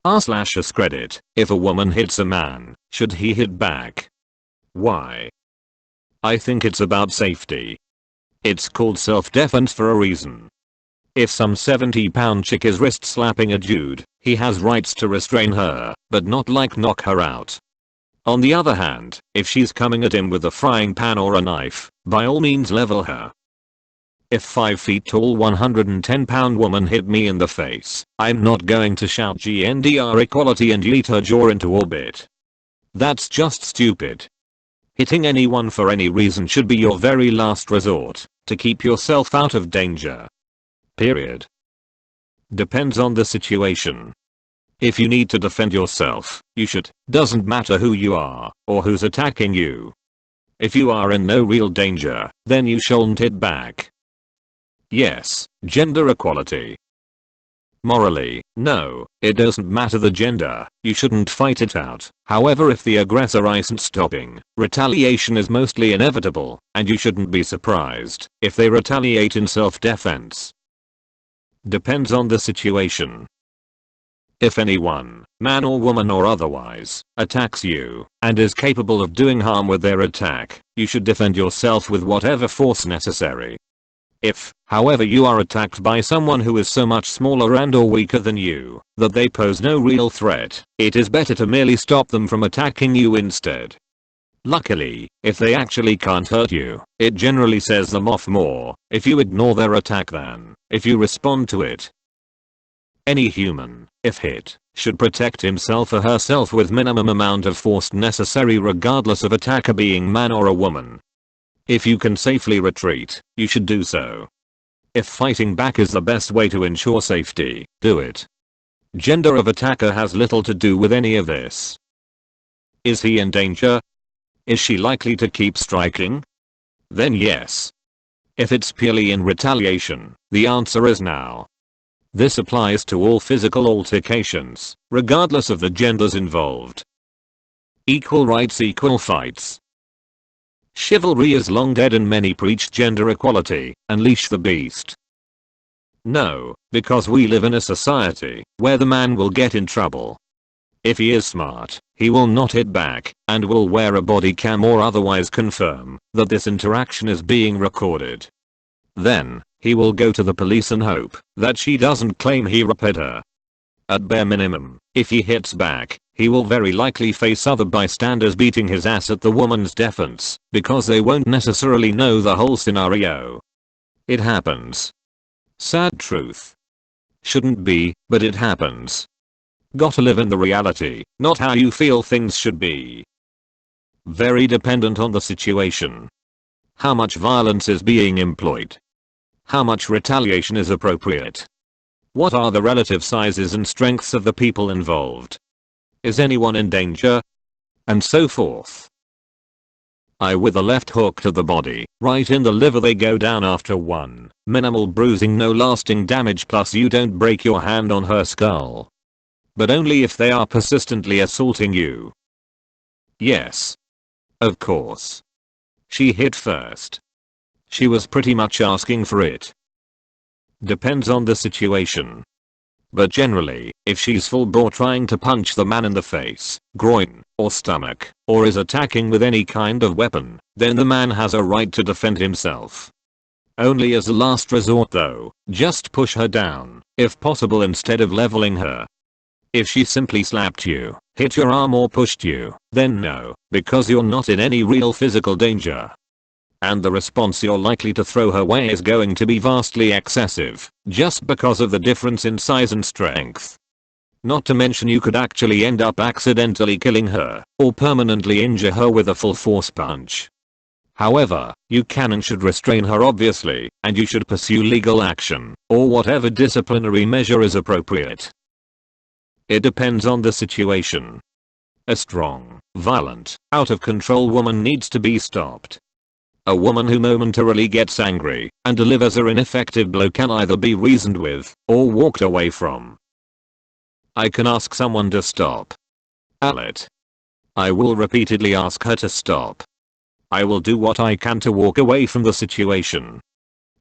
r/AskReddit, if a woman hits a man, should he hit back? Why? I think it's about safety. It's called self-defense for a reason. If some 70-pound chick is wrist slapping a dude, he has rights to restrain her, but not like knock her out. On the other hand, if she's coming at him with a frying pan or a knife, by all means level her. If 5 feet tall 110-pound woman hit me in the face, I'm not going to shout GNDR equality and yeet her jaw into orbit. That's just stupid. Hitting anyone for any reason should be your very last resort, to keep yourself out of danger. Period. Depends on the situation. If you need to defend yourself, you should, doesn't matter who you are, or who's attacking you. If you are in no real danger, then you shouldn't hit back. Yes, gender equality. Morally, no, it doesn't matter the gender, you shouldn't fight it out. However, if the aggressor isn't stopping, retaliation is mostly inevitable, and you shouldn't be surprised if they retaliate in self-defense. Depends on the situation. If anyone, man or woman or otherwise, attacks you, and is capable of doing harm with their attack, you should defend yourself with whatever force necessary. If, however, you are attacked by someone who is so much smaller and or weaker than you, that they pose no real threat, it is better to merely stop them from attacking you instead. Luckily, if they actually can't hurt you, it generally says them off more if you ignore their attack than if you respond to it. Any human, if hit, should protect himself or herself with minimum amount of force necessary regardless of attacker being man or a woman. If you can safely retreat, you should do so. If fighting back is the best way to ensure safety, do it. Gender of attacker has little to do with any of this. Is he in danger? Is she likely to keep striking? Then yes. If it's purely in retaliation, the answer is no. This applies to all physical altercations, regardless of the genders involved. Equal rights, equal fights. Chivalry is long dead and many preach gender equality, unleash the beast. No, because we live in a society where the man will get in trouble. If he is smart, he will not hit back, and will wear a body cam or otherwise confirm that this interaction is being recorded. Then, he will go to the police and hope that she doesn't claim he raped her. At bare minimum, if he hits back, he will very likely face other bystanders beating his ass at the woman's defense, because they won't necessarily know the whole scenario. It happens. Sad truth. Shouldn't be, but it happens. Gotta live in the reality, not how you feel things should be. Very dependent on the situation. How much violence is being employed? How much retaliation is appropriate? What are the relative sizes and strengths of the people involved? Is anyone in danger? And so forth. With a left hook to the body, right in the liver they go down after one. Minimal bruising, no lasting damage, plus you don't break your hand on her skull. But only if they are persistently assaulting you. Yes. Of course. She hit first. She was pretty much asking for it. Depends on the situation. But generally, if she's full bore trying to punch the man in the face, groin, or stomach, or is attacking with any kind of weapon, then the man has a right to defend himself. Only as a last resort though, just push her down, if possible, instead of leveling her. If she simply slapped you, hit your arm or pushed you, then no, because you're not in any real physical danger. And the response you're likely to throw her way is going to be vastly excessive, just because of the difference in size and strength. Not to mention you could actually end up accidentally killing her, or permanently injure her with a full force punch. However, you can and should restrain her obviously, and you should pursue legal action, or whatever disciplinary measure is appropriate. It depends on the situation. A strong, violent, out of control woman needs to be stopped. A woman who momentarily gets angry and delivers an ineffective blow can either be reasoned with or walked away from. I can ask someone to stop. Alert. I will repeatedly ask her to stop. I will do what I can to walk away from the situation.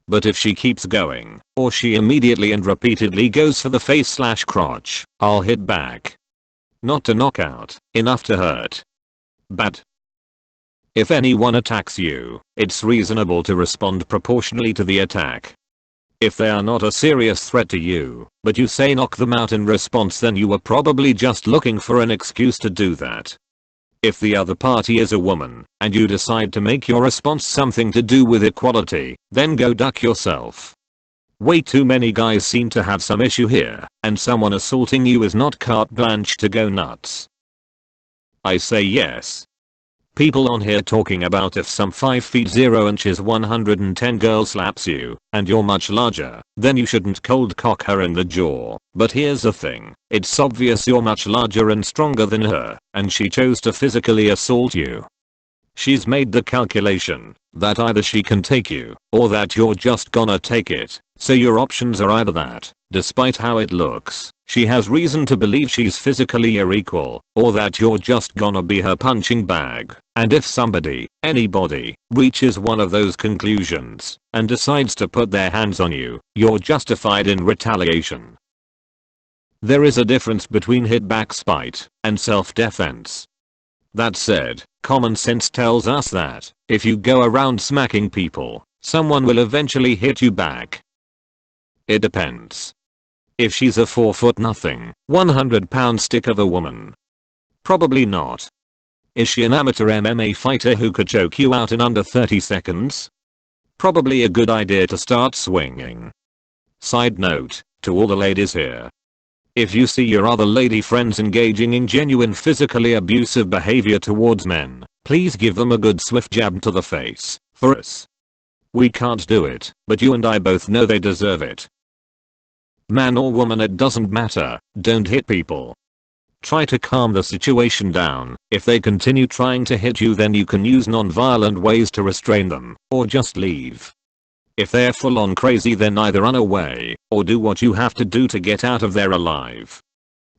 But if she keeps going, or she immediately and repeatedly goes for the face/crotch, I'll hit back. Not to knock out, enough to hurt. But if anyone attacks you, it's reasonable to respond proportionally to the attack. If they are not a serious threat to you, but you say knock them out in response, then you were probably just looking for an excuse to do that. If the other party is a woman, and you decide to make your response something to do with equality, then go duck yourself. Way too many guys seem to have some issue here, and someone assaulting you is not carte blanche to go nuts. I say yes. People on here talking about if some 5 feet 0 inches 110 girl slaps you, and you're much larger, then you shouldn't cold cock her in the jaw. But here's the thing, it's obvious you're much larger and stronger than her, and she chose to physically assault you. She's made the calculation that either she can take you, or that you're just gonna take it. So your options are either that, despite how it looks, she has reason to believe she's physically your equal, or that you're just gonna be her punching bag. And if somebody, anybody, reaches one of those conclusions, and decides to put their hands on you, you're justified in retaliation. There is a difference between hit back spite and self-defense. That said, common sense tells us that, if you go around smacking people, someone will eventually hit you back. It depends. If she's a 4 nothing, 100-pound stick of a woman. Probably not. Is she an amateur MMA fighter who could choke you out in under 30 seconds? Probably a good idea to start swinging. Side note, to all the ladies here. If you see your other lady friends engaging in genuine physically abusive behavior towards men, please give them a good swift jab to the face. For us. We can't do it, but you and I both know they deserve it. Man or woman, it doesn't matter, don't hit people. Try to calm the situation down. If they continue trying to hit you, then you can use non-violent ways to restrain them, or just leave. If they're full on crazy, then either run away, or do what you have to do to get out of there alive.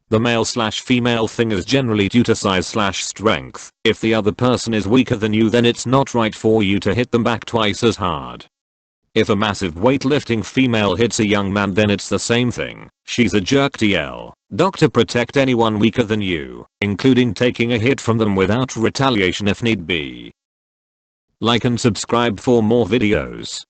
The male/female thing is generally due to size/strength. If the other person is weaker than you, then it's not right for you to hit them back twice as hard. If a massive weightlifting female hits a young man, then it's the same thing. She's a jerk to yell, "Doc," to protect anyone weaker than you, including taking a hit from them without retaliation if need be. Like and subscribe for more videos.